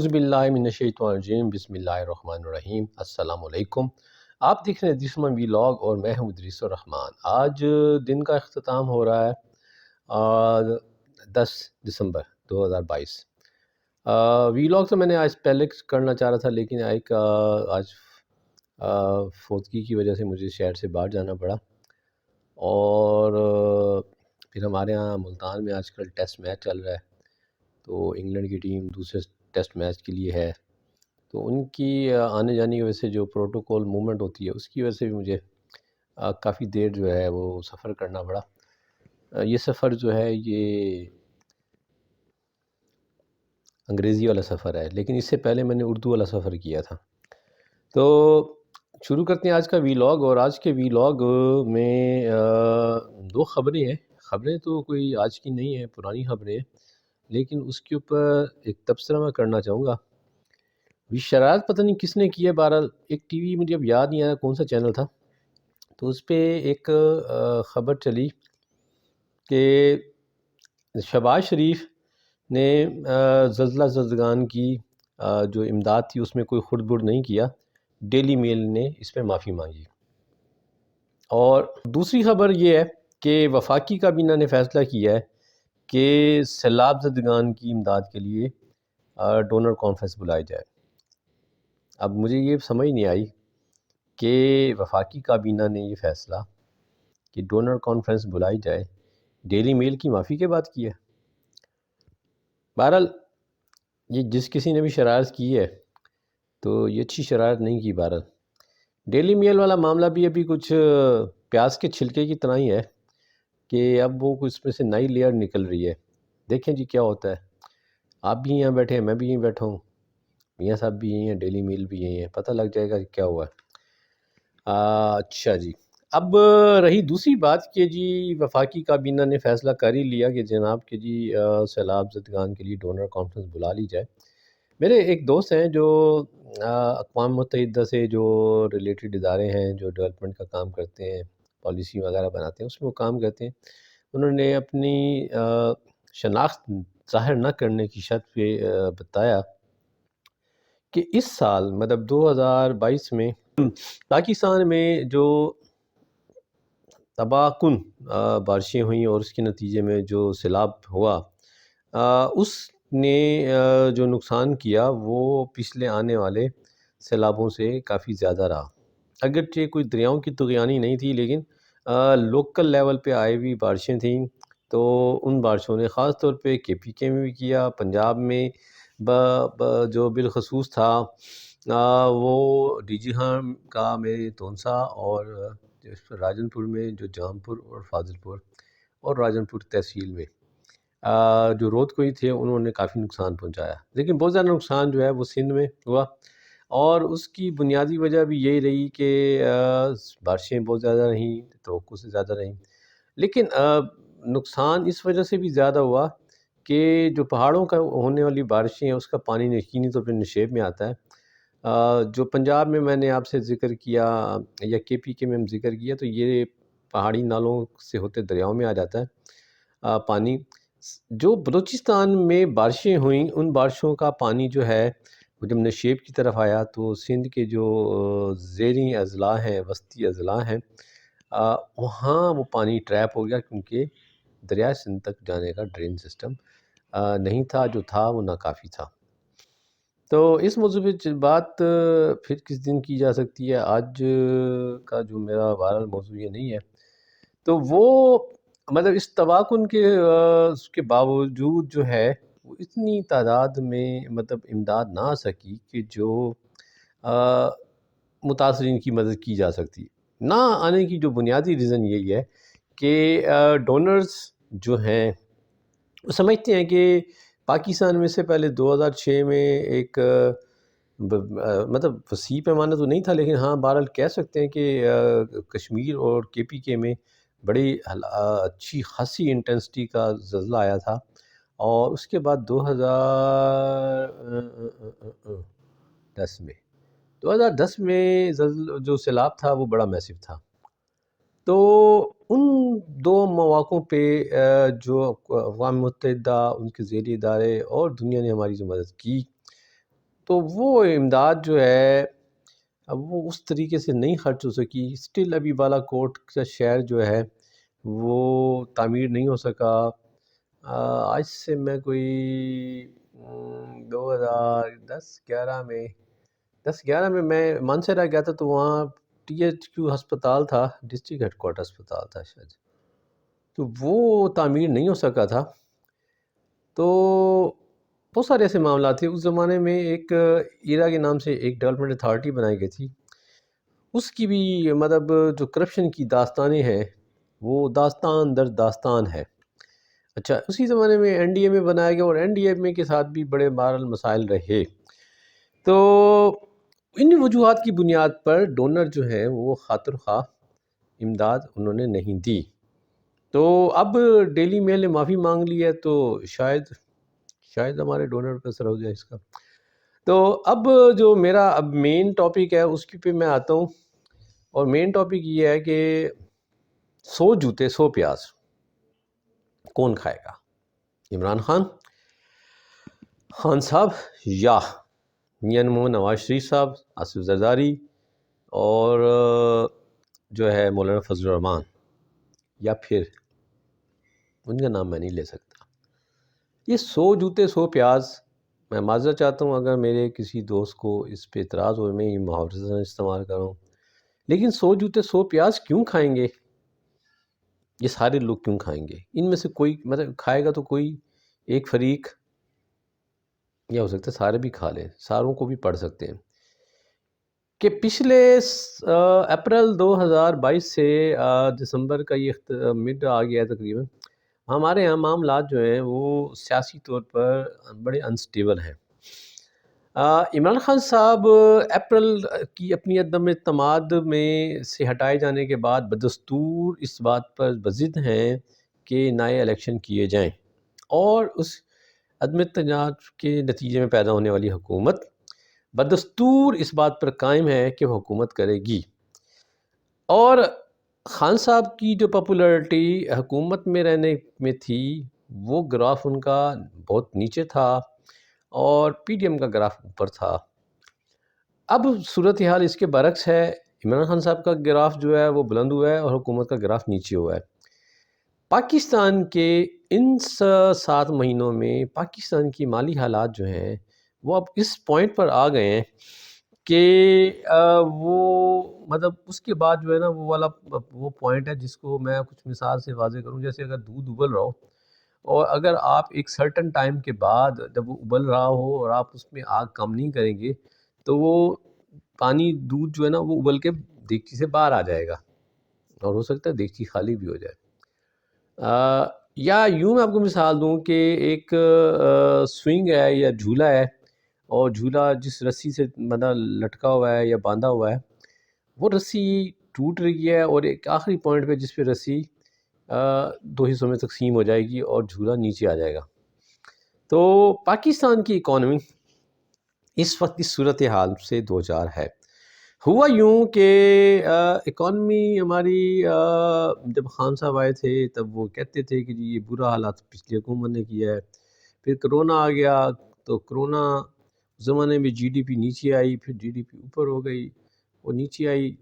اعوذ باللہ من الشیطان الرجیم، بسم اللہ الرحمن الرحیم۔ السلام علیکم، آپ دیکھ رہے ہیں دشمن ویلاگ اور میں ہوں ادریس الرحمن۔ آج دن کا اختتام ہو رہا ہے 10 دسمبر 2022۔ ویلاگ تو میں نے آج پہلے کرنا چاہ رہا تھا، لیکن آج فوتگی کی وجہ سے مجھے شہر سے باہر جانا پڑا، اور پھر ہمارے ہاں ملتان میں آج کل ٹیسٹ میچ چل رہا ہے، تو انگلینڈ کی ٹیم دوسرے ٹیسٹ میچ کے لیے ہے، تو ان کی آنے جانے کی وجہ سے جو پروٹوکول موومنٹ ہوتی ہے اس کی وجہ سے بھی مجھے کافی دیر جو ہے وہ سفر کرنا پڑا۔ یہ سفر جو ہے یہ انگریزی والا سفر ہے، لیکن اس سے پہلے میں نے اردو والا سفر کیا تھا۔ تو شروع کرتے ہیں آج کا ویلاگ، اور آج کے ویلاگ میں دو خبریں ہیں۔ خبریں تو کوئی آج کی نہیں ہیں، پرانی خبریں ہیں، لیکن اس کے اوپر ایک تبصرہ میں کرنا چاہوں گا۔ شرارت پتہ نہیں کس نے کی ہے، بہرحال ایک ٹی وی مجھے اب یاد نہیں آیا کون سا چینل تھا، تو اس پہ ایک خبر چلی کہ شہباز شریف نے زلزلہ زدگان کی جو امداد تھی اس میں کوئی خرد برد نہیں کیا، ڈیلی میل نے اس پہ معافی مانگی۔ اور دوسری خبر یہ ہے کہ وفاقی کابینہ نے فیصلہ کیا ہے کہ سیلاب زدگان کی امداد کے لیے ڈونر کانفرنس بلائی جائے۔ اب مجھے یہ سمجھ نہیں آئی کہ وفاقی کابینہ نے یہ فیصلہ کہ ڈونر کانفرنس بلائی جائے ڈیلی میل کی معافی کے بعد کیا ہے۔ بہرحال یہ جس کسی نے بھی شرارت کی ہے تو یہ اچھی شرارت نہیں کی۔ بہرحال ڈیلی میل والا معاملہ بھی ابھی کچھ پیاز کے چھلکے کی طرح ہی ہے کہ اب وہ اس میں سے نئی لیئر نکل رہی ہے۔ دیکھیں جی کیا ہوتا ہے۔ آپ بھی یہاں بیٹھے ہیں، میں بھی یہیں بیٹھا ہوں، میاں صاحب بھی یہیں ہیں، ڈیلی میل بھی یہیں ہیں، پتہ لگ جائے گا کہ کیا ہوا ہے۔ اچھا جی، اب رہی دوسری بات کہ جی وفاقی کابینہ نے فیصلہ کر ہی لیا کہ جناب کہ جی سیلاب زدگان کے لیے ڈونر کانفرنس بلا لی جائے۔ میرے ایک دوست ہیں جو اقوام متحدہ سے جو ریلیٹڈ ادارے ہیں جو ڈیولپمنٹ کا کام کرتے ہیں، پالیسی وغیرہ بناتے ہیں، اس میں وہ کام کرتے ہیں۔ انہوں نے اپنی شناخت ظاہر نہ کرنے کی شرط پہ بتایا کہ اس سال مطلب 2022 میں پاکستان میں جو تباہ کن بارشیں ہوئیں اور اس کے نتیجے میں جو سیلاب ہوا، اس نے جو نقصان کیا وہ پچھلے آنے والے سیلابوں سے کافی زیادہ رہا۔ اگرچہ کوئی دریاؤں کی طغیانی نہیں تھی، لیکن لوکل لیول پہ آئی ہوئی بارشیں تھیں، تو ان بارشوں نے خاص طور پہ KPK میں بھی کیا، پنجاب میں جو بالخصوص تھا وہ DG ہام کا میں تونسا، اور راجن پور میں جو جام پور اور فاضل پور اور راجن پور تحصیل میں جو روت کوئی تھے انہوں نے کافی نقصان پہنچایا۔ لیکن بہت زیادہ نقصان جو ہے وہ سندھ میں ہوا، اور اس کی بنیادی وجہ بھی یہی رہی کہ بارشیں بہت زیادہ رہیں، توقع سے زیادہ رہیں۔ لیکن نقصان اس وجہ سے بھی زیادہ ہوا کہ جو پہاڑوں کا ہونے والی بارشیں ہیں اس کا پانی یقینی طور پہ نشیب میں آتا ہے۔ جو پنجاب میں نے آپ سے ذکر کیا یا KPK میں ہم ذکر کیا، تو یہ پہاڑی نالوں سے ہوتے دریاؤں میں آ جاتا ہے پانی۔ جو بلوچستان میں بارشیں ہوئیں ان بارشوں کا پانی جو ہے وہ جب نشیب کی طرف آیا تو سندھ کے جو زیریں اضلاع ہیں، وسطی اضلاع ہیں، وہاں وہ پانی ٹریپ ہو گیا، کیونکہ دریائے سندھ تک جانے کا ڈرین سسٹم نہیں تھا، جو تھا وہ ناکافی تھا۔ تو اس موضوع پہ بات پھر کس دن کی جا سکتی ہے، آج کا جو میرا وائرل موضوع یہ نہیں ہے۔ تو وہ مطلب اس تباکن کے باوجود جو ہے وہ اتنی تعداد میں مطلب امداد نہ آ سکی کہ جو متاثرین کی مدد کی جا سکتی۔ نہ آنے کی جو بنیادی ریزن یہی ہے کہ ڈونرز جو ہیں وہ سمجھتے ہیں کہ پاکستان میں سے پہلے 2006 میں ایک مطلب وسیع پیمانہ تو نہیں تھا، لیکن ہاں بہرحال کہہ سکتے ہیں کہ کشمیر اور KPK میں بڑی اچھی خاصی انٹینسٹی کا زلزلہ آیا تھا، اور اس کے بعد 2010 میں جو سیلاب تھا وہ بڑا میسو تھا۔ تو ان دو مواقعوں پہ جو اقوام متحدہ، ان کے ذیلی ادارے اور دنیا نے ہماری جو مدد کی، تو وہ امداد جو ہے اب وہ اس طریقے سے نہیں خرچ ہو سکی. اسٹل ابھی بالا کوٹ کا شہر جو ہے وہ تعمیر نہیں ہو سکا. آج سے میں کوئی 2010-11 میں مانسہرہ گیا تھا، تو وہاں THQ ہسپتال تھا، ڈسٹرکٹ ہیڈ کوارٹر ہسپتال تھا شاید، تو وہ تعمیر نہیں ہو سکا تھا. تو بہت سارے ایسے معاملات تھے. اس زمانے میں ایک ایرا کے نام سے ایک ڈیولپمنٹ اتھارٹی بنائی گئی تھی. اس کی بھی مطلب جو کرپشن کی داستانیں ہیں وہ داستان در داستان ہے. اچھا، اسی زمانے میں NDMA بنایا گیا، اور NDMA کے ساتھ بھی بڑے بہرحال مسائل رہے. تو ان وجوہات کی بنیاد پر ڈونر جو ہیں وہ خاطر خواہ امداد انہوں نے نہیں دی. تو اب ڈیلی میل نے معافی مانگ لی ہے، تو شاید ہمارے ڈونر پہ اثر ہو جائے اس کا. تو اب جو میرا اب مین ٹاپک ہے اس کی پہ میں آتا ہوں، اور مین ٹاپک یہ ہے کہ 100 جوتے 100 پیاز کون کھائے گا؟ عمران خان صاحب، یا میاں محمد نواز شریف صاحب، آصف زرداری، اور جو ہے مولانا فضل الرحمان، یا پھر ان کا نام میں نہیں لے سکتا. یہ 100 جوتے 100 پیاز، میں معذرت چاہتا ہوں اگر میرے کسی دوست کو اس پہ اعتراض ہو، میں یہ محاورہ استعمال کر رہا ہوں، لیکن 100 جوتے 100 پیاز کیوں کھائیں گے؟ یہ سارے لوگ کیوں کھائیں گے؟ ان میں سے کوئی مطلب کھائے گا تو کوئی ایک فریق، یا ہو سکتا ہے سارے بھی کھا لیں، ساروں کو بھی پڑھ سکتے ہیں کہ پچھلے اپریل 2022 سے دسمبر کا یہ مڈ آ گیا ہے تقریباً، ہمارے یہاں معاملات جو ہیں وہ سیاسی طور پر بڑے انسٹیبل ہیں. عمران خان صاحب اپریل کی اپنی عدم اعتماد میں سے ہٹائے جانے کے بعد بدستور اس بات پر بضد ہیں کہ نئے الیکشن کیے جائیں، اور اس عدم اعتماد کے نتیجے میں پیدا ہونے والی حکومت بدستور اس بات پر قائم ہے کہ وہ حکومت کرے گی. اور خان صاحب کی جو پاپولرٹی حکومت میں رہنے میں تھی، وہ گراف ان کا بہت نیچے تھا اور PDM کا گراف اوپر تھا. اب صورتحال اس کے برعکس ہے. عمران خان صاحب کا گراف جو ہے وہ بلند ہوا ہے اور حکومت کا گراف نیچے ہوا ہے. پاکستان کے ان 7 مہینوں میں پاکستان کی مالی حالات جو ہیں وہ اب اس پوائنٹ پر آ گئے ہیں کہ وہ مطلب اس کے بعد جو ہے نا وہ والا وہ پوائنٹ ہے جس کو میں کچھ مثال سے واضح کروں. جیسے اگر دودھ ابل رہا ہو، اور اگر آپ ایک سرٹن ٹائم کے بعد جب وہ ابل رہا ہو اور آپ اس میں آگ کم نہیں کریں گے تو وہ پانی دودھ جو ہے نا وہ ابل کے دیگچی سے باہر آ جائے گا، اور ہو سکتا ہے دیگچی خالی بھی ہو جائے. یا یوں میں آپ کو مثال دوں کہ ایک سوئنگ ہے یا جھولا ہے، اور جھولا جس رسی سے مطلب لٹکا ہوا ہے یا باندھا ہوا ہے، وہ رسی ٹوٹ رہی ہے، اور ایک آخری پوائنٹ پہ جس پہ رسی 2 حصوں میں تقسیم ہو جائے گی اور جھولا نیچے آ جائے گا. تو پاکستان کی اکانومی اس وقت اس صورتحال سے دوچار ہے. ہوا یوں کہ اکانومی ہماری جب خان صاحب آئے تھے تب وہ کہتے تھے کہ جی یہ برا حالات پچھلی حکومت نے کیا ہے. پھر کرونا آ گیا تو کرونا زمانے میں GDP نیچے آئی، پھر GDP اوپر ہو گئی، وہ نیچے آئی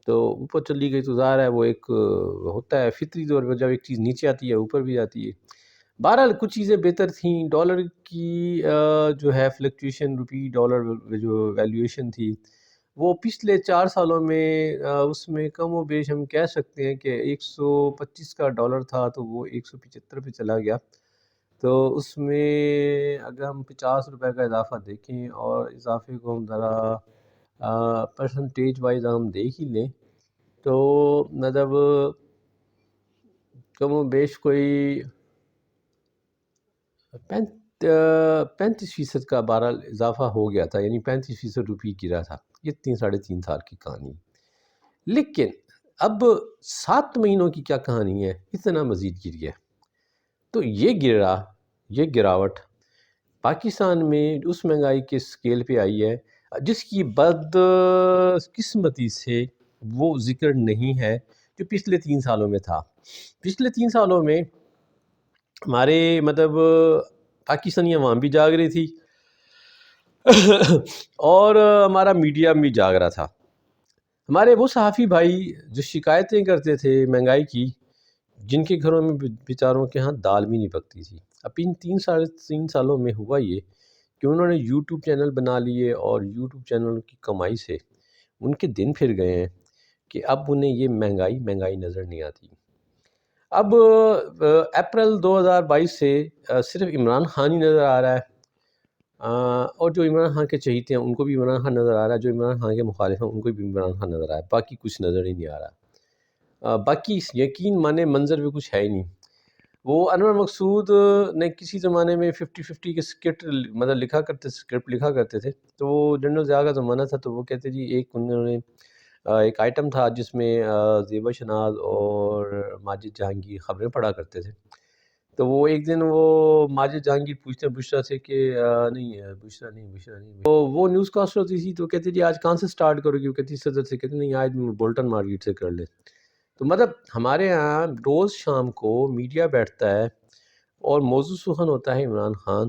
تو اوپر چلی گئی. تو ظاہر ہے وہ ایک ہوتا ہے فطری طور پر، جب ایک چیز نیچے آتی ہے اوپر بھی آتی ہے. بہرحال کچھ چیزیں بہتر تھیں. ڈالر کی جو ہے فلکچویشن، روپی ڈالر جو ویلیویشن تھی وہ پچھلے 4 سالوں میں اس میں کم و بیش ہم کہہ سکتے ہیں کہ 125 کا ڈالر تھا تو وہ 175 پہ چلا گیا. تو اس میں اگر ہم 50 روپے کا اضافہ دیکھیں اور اضافے کو ہم ذرا پرسنٹیج وائز ہم دیکھ ہی لیں تو مطلب کم و بیش کوئی 35% کا بہرحال اضافہ ہو گیا تھا، یعنی 35% روپی گرا تھا. یہ 3-3.5 سال کی کہانی. لیکن اب 7 مہینوں کی کیا کہانی ہے؟ اتنا مزید گر گیا. تو یہ گراوٹ پاکستان میں اس مہنگائی کے سکیل پہ آئی ہے جس کی بد قسمتی سے وہ ذکر نہیں ہے جو پچھلے 3 سالوں میں تھا. پچھلے 3 سالوں میں ہمارے مطلب پاکستانی عوام بھی جاگ رہی تھی، اور ہمارا میڈیا بھی جاگ رہا تھا. ہمارے وہ صحافی بھائی جو شکایتیں کرتے تھے مہنگائی کی، جن کے گھروں میں بیچاروں کے ہاں دال بھی نہیں پکتی تھی، اب ان 3 سالوں میں ہوا یہ کہ انہوں نے یوٹیوب چینل بنا لیے، اور یوٹیوب چینل کی کمائی سے ان کے دن پھر گئے ہیں کہ اب انہیں یہ مہنگائی نظر نہیں آتی. اب اپریل 2022 سے صرف عمران خان ہی نظر آ رہا ہے، اور جو عمران خان کے چہیتے ہیں ان کو بھی عمران خان نظر آ رہا ہے، جو عمران خان کے مخالف ہیں ان کو بھی عمران خان نظر آ رہا ہے، باقی کچھ نظر ہی نہیں آ رہا. باقی یقین مانے منظر بھی کچھ ہے ہی نہیں. وہ انور مقصود نے کسی زمانے میں 50-50 کے مطلب اسکرپٹ لکھا کرتے تھے، تو وہ جنرل ضیاء کا زمانہ تھا، تو وہ کہتے جی انہوں نے ایک آئٹم تھا جس میں زیبا شناز اور ماجد جہانگیر خبریں پڑھا کرتے تھے. تو وہ ایک دن وہ ماجد جہانگیر پوچھتے ہیں بشریٰ سے کہ نہیں بشریٰ نہیں، تو وہ نیوز کاسٹ ہوتی تھی، تو کہتے جی آج کہاں سے سٹارٹ کرو گی؟ وہ کہتی صدر سے. کہتے نہیں آج بولٹن مارکیٹ سے کر لیں. تو مطلب ہمارے ہاں روز شام کو میڈیا بیٹھتا ہے اور موضوع سخن ہوتا ہے عمران خان،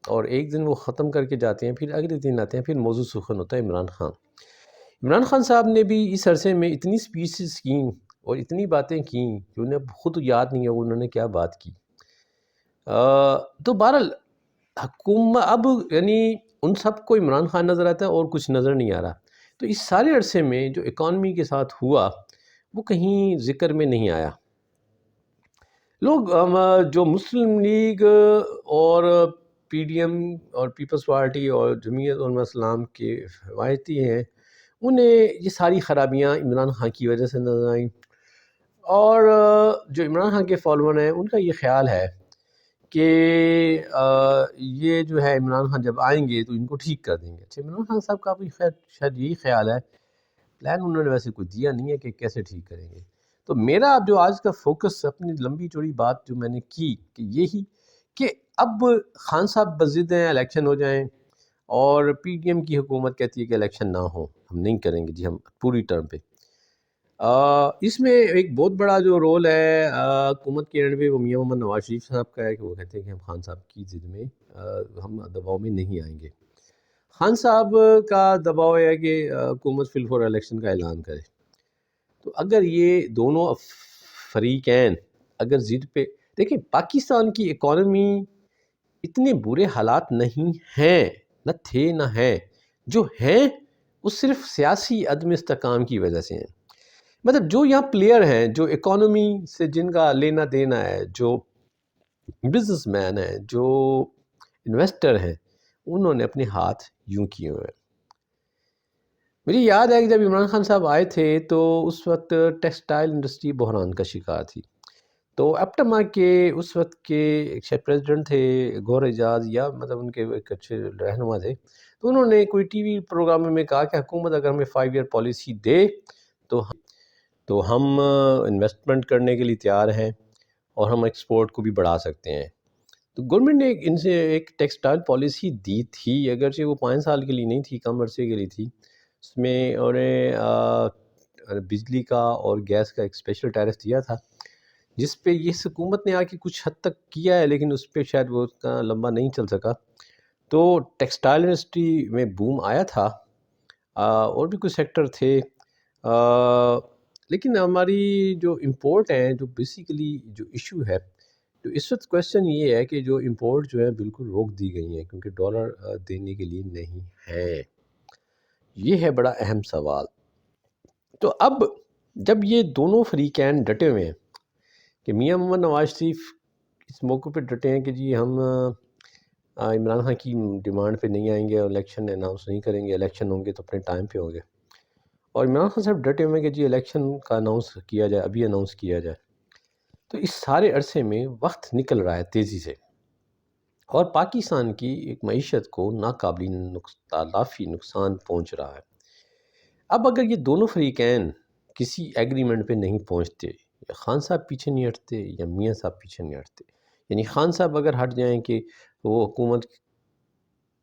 اور ایک دن وہ ختم کر کے جاتے ہیں، پھر اگلے دن آتے ہیں، پھر موضوع سخن ہوتا ہے عمران خان. عمران خان صاحب نے بھی اس عرصے میں اتنی سپیچز کیں اور اتنی باتیں کیں کہ انہیں خود یاد نہیں ہے انہوں نے کیا بات کی. تو بہرحال حکومت اب یعنی ان سب کو عمران خان نظر آتا ہے اور کچھ نظر نہیں آ رہا. تو اس سارے عرصے میں جو اکانومی کے ساتھ ہوا وہ کہیں ذکر میں نہیں آیا. لوگ جو مسلم لیگ اور پی ڈی ایم اور پیپلز پارٹی اور جمعیت علماء اسلام کے حمایتی ہیں، انہیں یہ ساری خرابیاں عمران خان کی وجہ سے نظر آئیں، اور جو عمران خان کے فالوور ہیں ان کا یہ خیال ہے کہ یہ جو ہے عمران خان جب آئیں گے تو ان کو ٹھیک کر دیں گے. اچھا عمران خان صاحب کا بھی شاید یہی خیال ہے، پلان انہوں نے ویسے کوئی دیا نہیں ہے کہ کیسے ٹھیک کریں گے. تو میرا اب جو آج کا فوکس اپنی لمبی چوڑی بات جو میں نے کی کہ یہی کہ اب خان صاحب بضد ہیں الیکشن ہو جائیں، اور پی ڈی ایم کی حکومت کہتی ہے کہ الیکشن نہ ہو، ہم نہیں کریں گے جی، ہم پوری ٹرم پہ. اس میں ایک بہت بڑا جو رول ہے حکومت کے اینڈ پہ وہ میاں محمد نواز شریف صاحب کا ہے کہ وہ کہتے ہیں کہ ہم خان صاحب کی ضد میں ہم دباؤ میں نہیں آئیں گے. خان صاحب کا دباؤ ہے کہ حکومت فی الفور الیکشن کا اعلان کرے. تو اگر یہ دونوں فریقین اگر ضد پہ دیکھیں، پاکستان کی اکانومی اتنے برے حالات نہیں ہیں، نہ تھے نہ ہیں، جو ہیں وہ صرف سیاسی عدم استحکام کی وجہ سے ہیں. مطلب جو یہاں پلیئر ہیں، جو اکانومی سے جن کا لینا دینا ہے، جو بزنس مین ہیں، جو انویسٹر ہیں، انہوں نے اپنے ہاتھ یوں کیے ہوئے ہیں. مجھے یاد ہے کہ جب عمران خان صاحب آئے تھے تو اس وقت ٹیکسٹائل انڈسٹری بحران کا شکار تھی. تو ایپٹما کے اس وقت کے شاید پریزیڈنٹ تھے گور اعجاز، یا مطلب ان کے ایک اچھے رہنما تھے، تو انہوں نے کوئی ٹی وی پروگرام میں کہا کہ حکومت اگر ہمیں 5 ایئر پالیسی دے تو ہم انویسٹمنٹ کرنے کے لیے تیار ہیں اور ہم ایکسپورٹ کو بھی بڑھا سکتے ہیں. تو گورنمنٹ نے ان سے ایک ٹیکسٹائل پالیسی دی تھی، اگرچہ وہ 5 سال کے لیے نہیں تھی، کم عرصے کے لیے تھی. اس میں انہیں بجلی کا اور گیس کا ایک اسپیشل ٹیرف دیا تھا، جس پہ یہ حکومت نے آ کے کچھ حد تک کیا ہے، لیکن اس پہ شاید وہ اتنا لمبا نہیں چل سکا. تو ٹیکسٹائل انڈسٹری میں بوم آیا تھا، اور بھی کچھ سیکٹر تھے، لیکن ہماری جو امپورٹ ہیں، جو بیسیکلی جو ایشو ہے، تو اس وقت کویشچن یہ ہے کہ جو امپورٹ جو ہے بالکل روک دی گئی ہیں کیونکہ ڈالر دینے کے لیے نہیں ہے. یہ ہے بڑا اہم سوال. تو اب جب یہ دونوں فریقین ڈٹے ہوئے ہیں کہ میاں محمد نواز شریف اس موقع پہ ڈٹے ہیں کہ جی ہم عمران خان کی ڈیمانڈ پہ نہیں آئیں گے، اور الیکشن اناؤنس نہیں کریں گے، الیکشن ہوں گے تو اپنے ٹائم پہ ہوں گے، اور عمران خان صاحب ڈٹے ہوئے ہیں کہ جی الیکشن کا اناؤنس کیا جائے، ابھی اناؤنس کیا جائے. تو اس سارے عرصے میں وقت نکل رہا ہے تیزی سے، اور پاکستان کی ایک معیشت کو ناقابل تلافی نقصان پہنچ رہا ہے. اب اگر یہ دونوں فریقین کسی ایگریمنٹ پہ نہیں پہنچتے، یا خان صاحب پیچھے نہیں ہٹتے یا میاں صاحب پیچھے نہیں ہٹتے، یعنی خان صاحب اگر ہٹ جائیں کہ وہ حکومت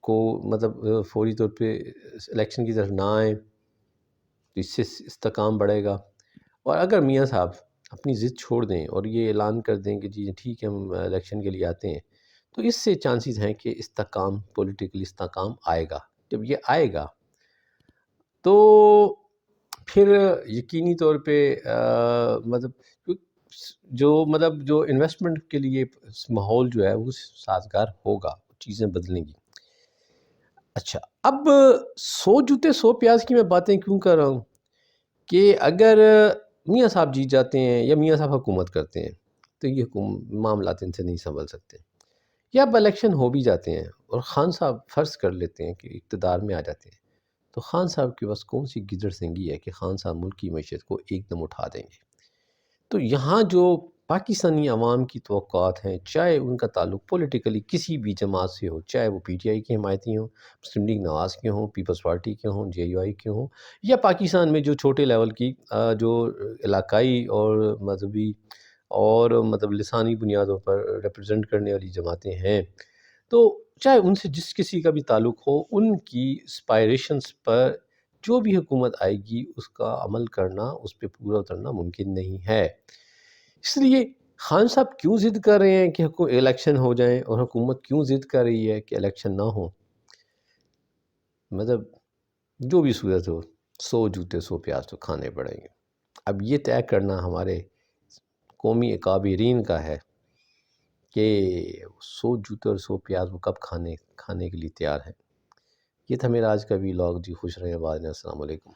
کو مطلب فوری طور پہ الیکشن کی طرف نہ آئیں تو اس سے استحکام بڑھے گا، اور اگر میاں صاحب اپنی ضد چھوڑ دیں اور یہ اعلان کر دیں کہ جی ٹھیک ہے ہم الیکشن کے لیے آتے ہیں، تو اس سے چانسز ہیں کہ استحکام، پولیٹیکل استحکام آئے گا۔ جب یہ آئے گا تو پھر یقینی طور پہ مطلب جو انویسٹمنٹ کے لیے ماحول جو ہے وہ سازگار ہوگا، چیزیں بدلیں گی۔ اچھا، اب 100 جوتے 100 پیاز کی میں باتیں کیوں کر رہا ہوں کہ اگر میاں صاحب جیت جاتے ہیں یا میاں صاحب حکومت کرتے ہیں تو یہ معاملات ان سے نہیں سنبھل سکتے، یا اب الیکشن ہو بھی جاتے ہیں اور خان صاحب فرض کر لیتے ہیں کہ اقتدار میں آ جاتے ہیں، تو خان صاحب کے بس کون سی گدڑ سنگی ہے کہ خان صاحب ملک کی معیشت کو ایک دم اٹھا دیں گے۔ تو یہاں جو پاکستانی عوام کی توقعات ہیں، چاہے ان کا تعلق پولیٹیکلی کسی بھی جماعت سے ہو، چاہے وہ پی ٹی آئی کے حمایتی ہوں، مسلم لیگ نواز کے ہوں، پیپلز پارٹی کے ہوں، جے یو آئی کے ہوں، یا پاکستان میں جو چھوٹے لیول کی جو علاقائی اور مذہبی اور مطلب لسانی بنیادوں پر ریپرزینٹ کرنے والی جماعتیں ہیں، تو چاہے ان سے جس کسی کا بھی تعلق ہو، ان کی اسپائریشنز پر جو بھی حکومت آئے گی اس کا عمل کرنا، اس پہ پورا اترنا ممکن نہیں ہے۔ اس لیے خان صاحب کیوں ضد کر رہے ہیں کہ الیکشن ہو جائیں، اور حکومت کیوں ضد کر رہی ہے کہ الیکشن نہ ہو؟ مطلب جو بھی صورت ہو، 100 جوتے 100 پیاز تو کھانے پڑیں گے۔ اب یہ طے کرنا ہمارے قومی اکابرین کا ہے کہ 100 جوتے اور 100 پیاز وہ کب کھانے کے لیے تیار ہیں۔ یہ تھا میرا آج کا ویلاگ جی، خوش رہیں، آباد رہیں، السلام علیکم۔